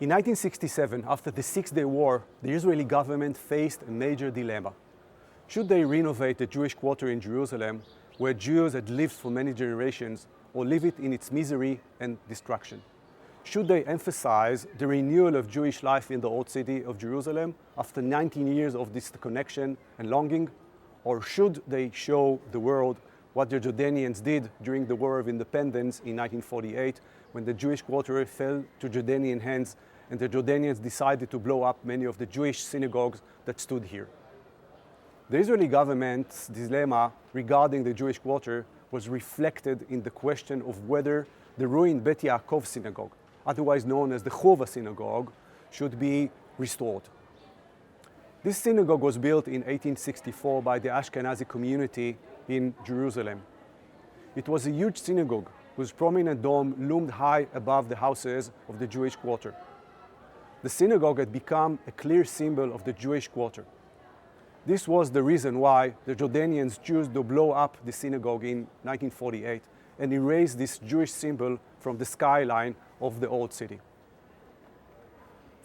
In 1967, after the Six-Day War, the Israeli government faced a major dilemma. Should they renovate the Jewish quarter in Jerusalem, where Jews had lived for many generations, or leave it in its misery and destruction? Should they emphasize the renewal of Jewish life in the old city of Jerusalem after 19 years of disconnection and longing? Or should they show the world what the Jordanians did during the War of Independence in 1948, when the Jewish quarter fell to Jordanian hands and the Jordanians decided to blow up many of the Jewish synagogues that stood here? The Israeli government's dilemma regarding the Jewish quarter was reflected in the question of whether the ruined Betyakov synagogue, otherwise known as the Hurva Synagogue, should be restored. This synagogue was built in 1864 by the Ashkenazi community in Jerusalem. It was a huge synagogue whose prominent dome loomed high above the houses of the Jewish quarter. The synagogue had become a clear symbol of the Jewish quarter. This was the reason why the Jordanians chose to blow up the synagogue in 1948 and erase this Jewish symbol from the skyline of the old city.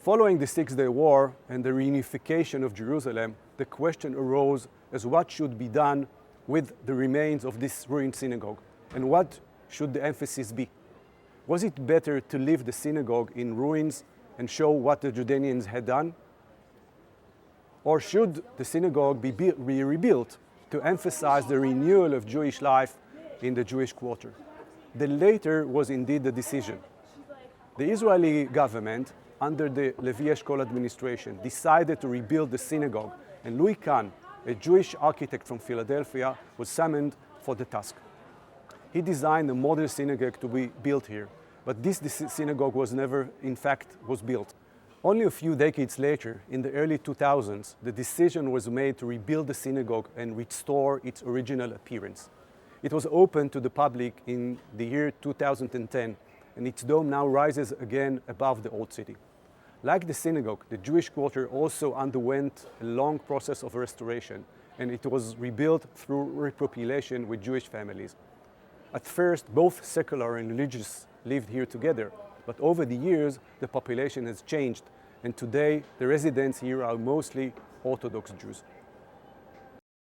Following the Six-Day War and the reunification of Jerusalem, the question arose as what should be done with the remains of this ruined synagogue, and what should the emphasis be? Was it better to leave the synagogue in ruins and show what the Jordanians had done? Or should the synagogue be rebuilt to emphasize the renewal of Jewish life in the Jewish quarter? The latter was indeed the decision. The Israeli government, under the Levi Eshkol administration, decided to rebuild the synagogue, and Louis Kahn, a Jewish architect from Philadelphia, was summoned for the task. He designed a model synagogue to be built here, but this synagogue was never, in fact, was built. Only a few decades later, in the early 2000s, the decision was made to rebuild the synagogue and restore its original appearance. It was opened to the public in the year 2010, and its dome now rises again above the old city. Like the synagogue, the Jewish quarter also underwent a long process of restoration, and it was rebuilt through repopulation with Jewish families. At first, both secular and religious lived here together, but over the years, the population has changed, and today the residents here are mostly Orthodox Jews.